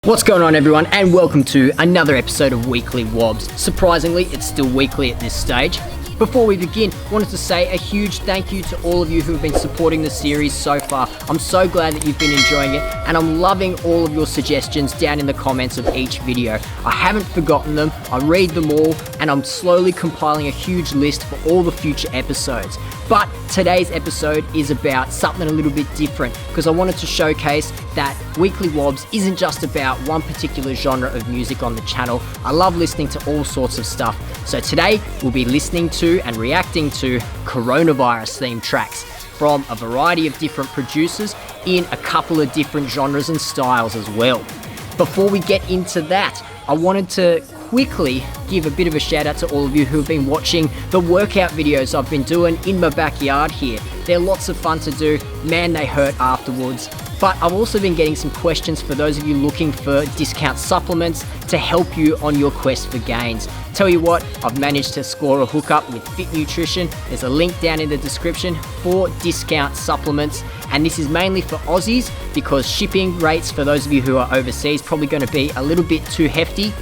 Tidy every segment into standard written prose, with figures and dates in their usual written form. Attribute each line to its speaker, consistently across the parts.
Speaker 1: What's going on, everyone, and welcome to another episode of Weekly Wobz. Surprisingly, it's still weekly at this stage. Before we begin, I wanted to say a huge thank you to all of you who have been supporting the series so far. I'm so glad that you've been enjoying it, and I'm loving all of your suggestions down in the comments of each video. I haven't forgotten them, I read them all, and I'm slowly compiling a huge list for all the future episodes. But today's episode is about something a little bit different, because I wanted to showcase that Weekly Wobz isn't just about one particular genre of music on the channel. I love listening to all sorts of stuff. So today we'll be listening to and reacting to coronavirus themed tracks from a variety of different producers in a couple of different genres and styles as well. Before we get into that, I wanted to quickly give a bit of a shout out to all of you who have been watching the workout videos I've been doing in my backyard here. They're lots of fun to do, man, they hurt afterwards. But I've also been getting some questions for those of you looking for discount supplements to help you on your quest for gains. Tell you what, I've managed to score a hookup with Fit Nutrition. There's a link down in the description for discount supplements. And this is mainly for Aussies because shipping rates for those of you who are overseas probably going to be a little bit too hefty.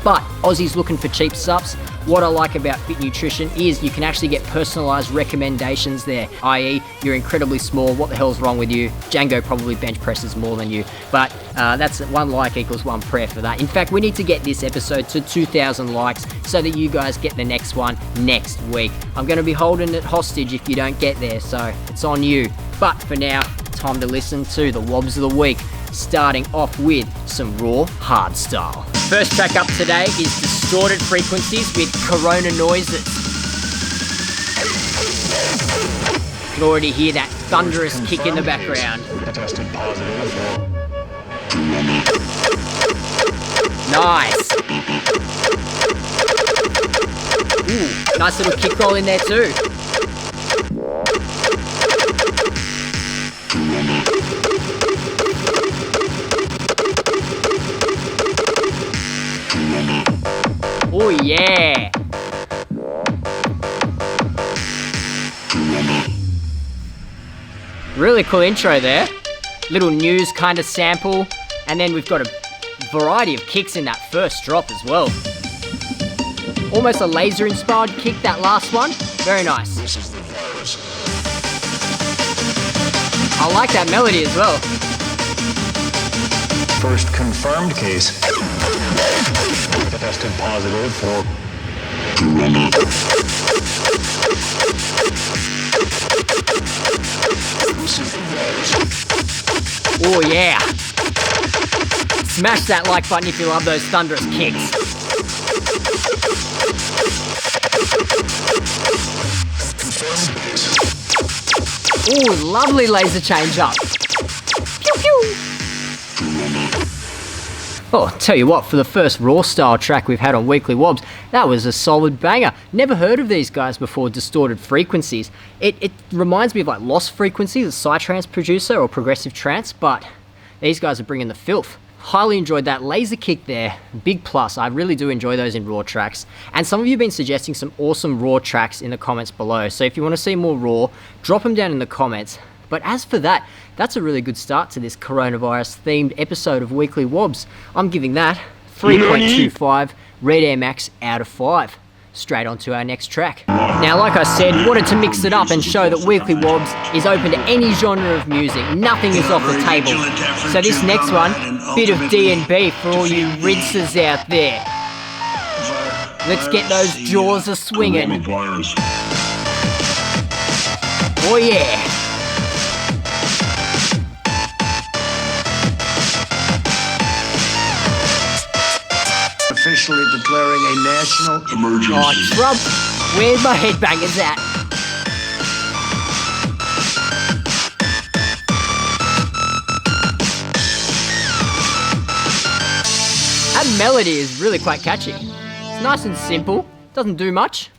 Speaker 1: But Aussies looking for cheap subs, what I like about Fit Nutrition is you can actually get personalized recommendations there, i.e. you're incredibly small, what the hell's wrong with you? Django probably bench presses more than you, but that's one like equals one prayer for that. In fact, we need to get this episode to 2,000 likes so that you guys get the next one next week. I'm going to be holding it hostage if you don't get there, so it's on you. But for now, time to listen to the Wobz of the Week, starting off with some raw hardstyle. First track up today is Distorted Frequencies with Corona Noises. You can already hear that thunderous kick in the background.
Speaker 2: Tested positive for
Speaker 1: Nice. Ooh, nice little kick roll in there too. Oh yeah! Really cool intro there. Little news kind of sample, and then we've got a variety of kicks in that first drop as well. Almost a laser inspired kick, that last one. Very nice.
Speaker 2: this is the virus.
Speaker 1: I like that melody as well.
Speaker 2: First confirmed case. Tested positive for
Speaker 1: Oh yeah! Smash that like button if you love those thunderous kicks. Ooh, lovely laser change up. Pew pew! Oh, tell you what, for the first raw style track we've had on Weekly Wobz, that was a solid banger. Never heard of these guys before, Distorted Frequencies. It reminds me of like Lost Frequencies, a psytrance producer or progressive trance, but these guys are bringing the filth. Highly enjoyed that laser kick there. Big plus. I really do enjoy those in raw tracks. And some of you have been suggesting some awesome raw tracks in the comments below. So if you want to see more raw, drop them down in the comments. But as for that, that's a really good start to this coronavirus themed episode of Weekly Wobz. I'm giving that 3.25 Red Air Max out of 5. Straight on to our next track. Now, like I said, wanted to mix it up and show that Weekly Wobz is open to any genre of music. Nothing is off the table. So this next one, bit of D&B for all you rinsers out there. Let's get those jaws a-swinging. Oh yeah.
Speaker 3: Officially declaring a national emergency.
Speaker 1: Oh, Trump, where's my headbangers at? That melody is really quite catchy. It's nice and simple, doesn't do much,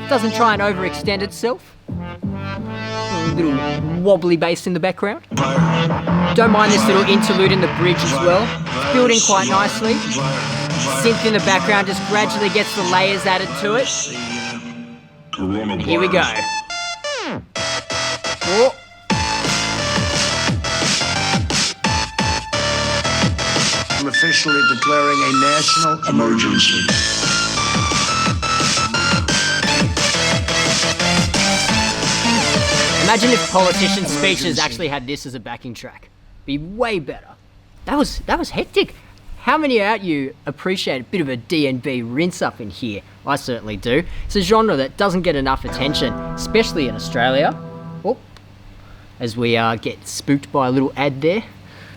Speaker 1: doesn't try and overextend itself. A little wobbly bass in the background. Don't mind this little interlude in the bridge as well. It's building quite nicely. Synth in the background just gradually gets the layers added to it. And here we go. Oh.
Speaker 3: I'm officially declaring a national emergency.
Speaker 1: Imagine if politicians' speeches actually had this as a backing track. Be way better. That was hectic. How many out you appreciate a bit of a D&B rinse up in here? I certainly do. It's a genre that doesn't get enough attention, especially in Australia. Oh, as we get spooked by a little ad there.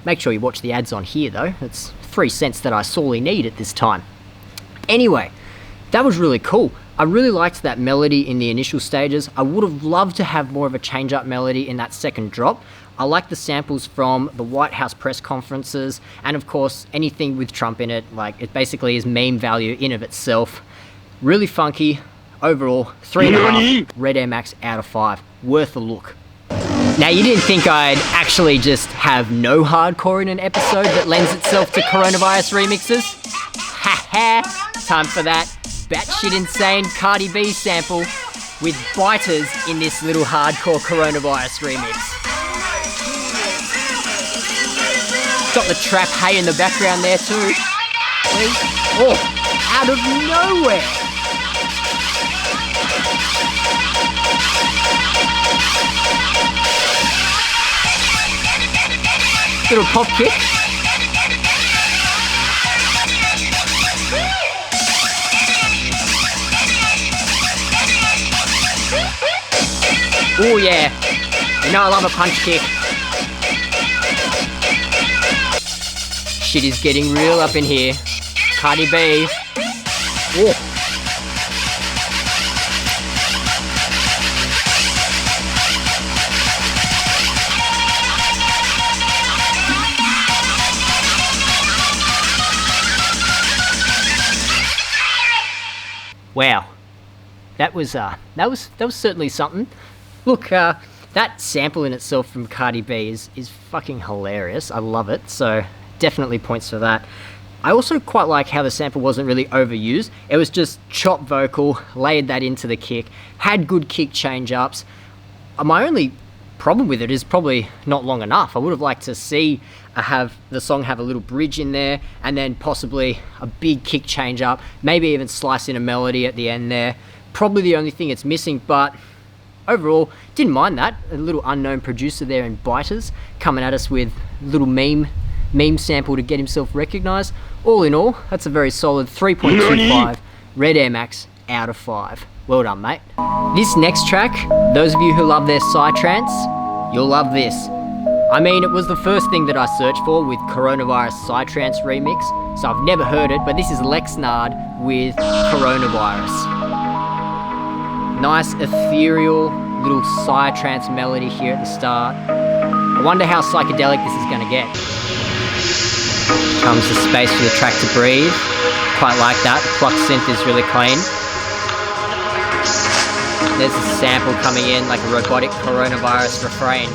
Speaker 1: Make sure you watch the ads on here though. It's 3 cents that I sorely need at this time. Anyway, that was really cool. I really liked that melody in the initial stages. I would have loved to have more of a change-up melody in that second drop. I like the samples from the White House press conferences, and of course, anything with Trump in it. Like, it basically is meme value in of itself. Really funky. Overall, 3.5 Red Air Max out of 5. Worth a look. Now, you didn't think I'd actually just have no hardcore in an episode that lends itself to coronavirus remixes? Haha, time for that batshit insane Cardi B sample with Byterz in this little hardcore coronavirus remix. Got the trap hay in the background there too. Oh, out of nowhere. Little pop kick. Oh yeah, you know I love a punch kick. Shit is getting real up in here. Cardi B. Oh. Wow, that was certainly something. Look, that sample in itself from Cardi B is fucking hilarious. I love it, so definitely points for that. I also quite like how the sample wasn't really overused. It was just chop vocal, layered that into the kick, had good kick change-ups. My only problem with it is probably not long enough. I would have liked to see the song have a little bridge in there, and then possibly a big kick change-up, maybe even slice in a melody at the end there. Probably the only thing it's missing, but overall, didn't mind that. A little unknown producer there in Byterz coming at us with a little meme sample to get himself recognised. All in all, that's a very solid 3.25 Red Air Max out of 5. Well done, mate. This next track, those of you who love their psytrance, you'll love this. I mean, it was the first thing that I searched for with Coronavirus Psytrance Remix, so I've never heard it, but this is Lexxnard with Coronavirus. Nice ethereal little psytrance melody here at the start. I wonder how psychedelic this is going to get. Comes the space for the track to breathe. Quite like that. The pluck synth is really clean. There's a sample coming in like a robotic coronavirus refrain.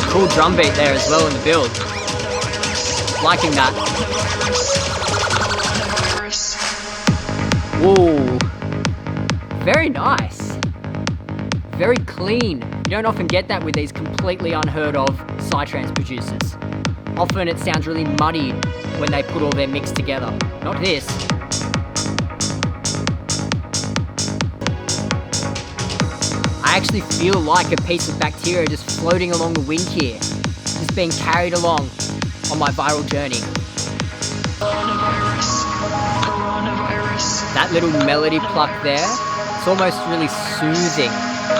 Speaker 1: Cool drum beat there as well in the build. Liking that. Whoa. Very nice. Very clean. You don't often get that with these completely unheard of psytrance producers. Often it sounds really muddy when they put all their mix together. Not this. I actually feel like a piece of bacteria just floating along the wind here. Just being carried along on my viral journey. That little melody pluck there, it's almost really soothing.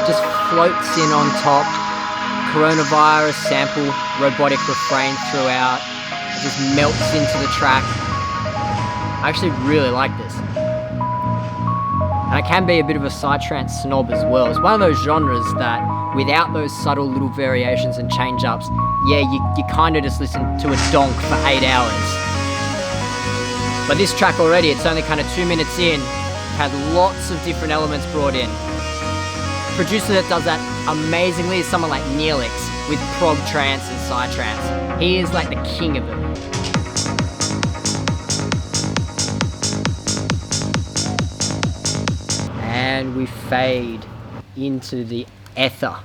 Speaker 1: Just floats in on top. Coronavirus sample, robotic refrain throughout. It just melts into the track. I actually really like this. And I can be a bit of a psytrance snob as well. It's one of those genres that, without those subtle little variations and change-ups, yeah, you kind of just listen to a donk for 8 hours. But this track already, it's only kind of 2 minutes in, had lots of different elements brought in. The producer that does that amazingly is someone like Neelix with prog trance and psytrance. He is like the king of it. And we fade into the ether.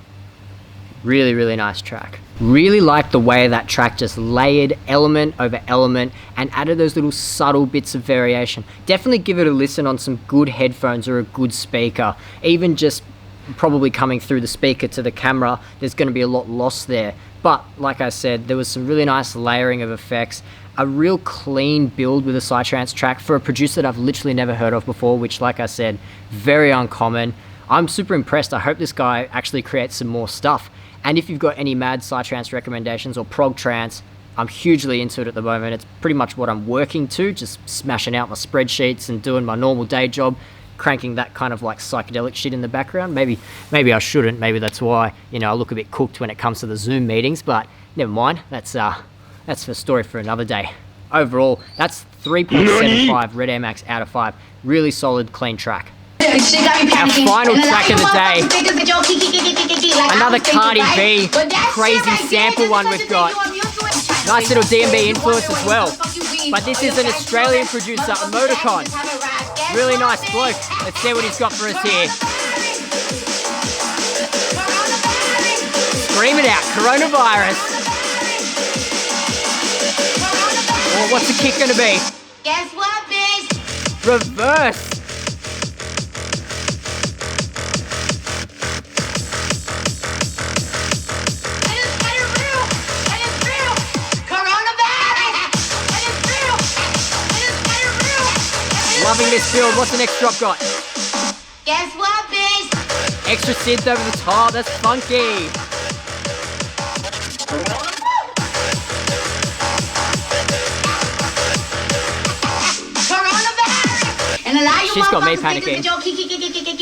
Speaker 1: Really, really nice track. Really like the way that track just layered element over element and added those little subtle bits of variation. Definitely give it a listen on some good headphones or a good speaker. Even just probably coming through the speaker to the camera, there's going to be a lot lost there. But like I said, there was some really nice layering of effects, a real clean build with a psytrance track for a producer that I've literally never heard of before, which, like I said, very uncommon. I'm super impressed. I hope this guy actually creates some more stuff. And if you've got any mad psytrance recommendations or prog trance, I'm hugely into it at the moment. It's pretty much what I'm working to, just smashing out my spreadsheets and doing my normal day job, cranking that kind of like psychedelic shit in the background. Maybe I shouldn't. Maybe that's why, you know, I look a bit cooked when it comes to the Zoom meetings, but never mind. That's a story for another day. Overall, that's 3.75 Red Air Max out of 5. Really solid, clean track. Our final track of the day, another Cardi B, crazy sample one we've got. Nice little D&B influence as well. But this is an Australian producer, Emoticon. Really nice bloke. Let's see what he's got for us here. Scream it out, coronavirus. Well, what's the kick gonna be?
Speaker 4: Guess what, bitch?
Speaker 1: Reverse. Loving this build. What's the next drop got?
Speaker 4: Guess what, bitch?
Speaker 1: Extra synth over the top. That's funky. She's got me panicking.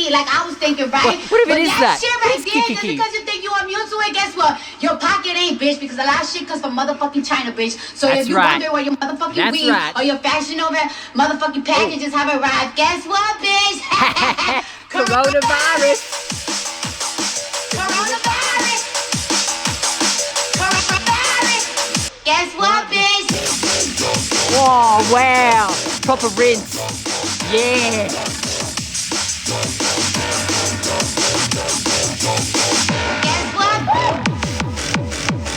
Speaker 4: Like I was thinking, right?
Speaker 1: What even is that?
Speaker 4: Shit right there, just because you think you immune to it, guess what? Your pocket ain't, bitch, because a lot of shit comes from motherfucking China, bitch. So if you wonder where your motherfucking weed or your fashion over motherfucking packages have arrived, guess what, bitch?
Speaker 1: Coronavirus.
Speaker 4: Coronavirus. Coronavirus. Guess what, bitch?
Speaker 1: Whoa, wow. Proper rinse. Yeah.
Speaker 4: Guess what?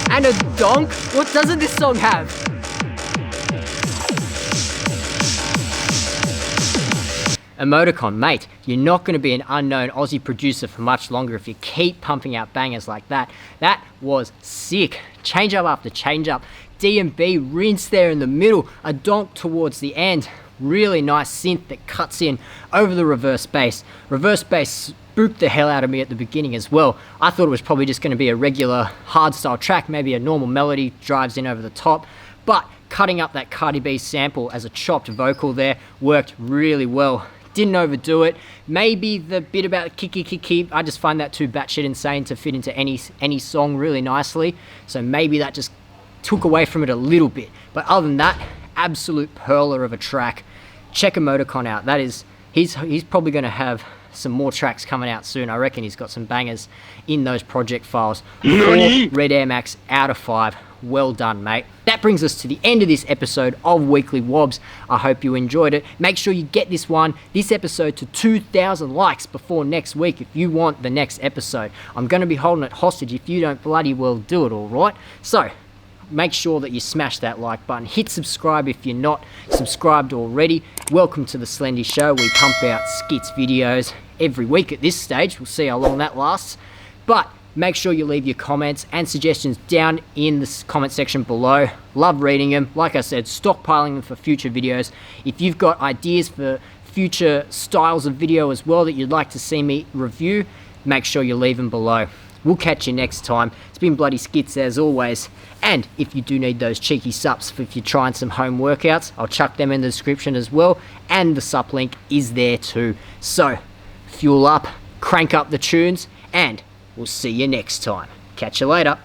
Speaker 1: And a donk? What doesn't this song have? Emoticon, mate, you're not going to be an unknown Aussie producer for much longer if you keep pumping out bangers like that. That was sick. Change up after change up. D&B rinse there in the middle. A donk towards the end. Really nice synth that cuts in over the reverse bass. Reverse bass spooked the hell out of me at the beginning as well. I thought it was probably just going to be a regular hardstyle track, maybe a normal melody drives in over the top, but cutting up that Cardi B sample as a chopped vocal there worked really well. Didn't overdo it. Maybe the bit about kiki, I just find that too batshit insane to fit into any song really nicely, so maybe that just took away from it a little bit. But other than that, absolute perler of a track. Check Emoticon out. That is, he's probably going to have some more tracks coming out soon. I reckon he's got some bangers in those project files. 4 Red Air Max out of 5. Well done, mate. That brings us to the end of this episode of Weekly Wobz. I hope you enjoyed it. Make sure you get this episode to 2,000 likes before next week if you want the next episode. I'm going to be holding it hostage if you don't bloody well do it, alright? So, make sure that you smash that like button. Hit subscribe if you're not subscribed already. Welcome to the Slendy Show. We pump out skits videos every week at this stage. We'll see how long that lasts. But make sure you leave your comments and suggestions down in the comment section below. Love reading them. Like I said, stockpiling them for future videos. If you've got ideas for future styles of video as well that you'd like to see me review, make sure you leave them below. We'll catch you next time. It's been bloody skits as always. And if you do need those cheeky SUPPS if you're trying some home workouts, I'll chuck them in the description as well. And the SUP link is there too. So, fuel up, crank up the tunes, and we'll see you next time. Catch you later.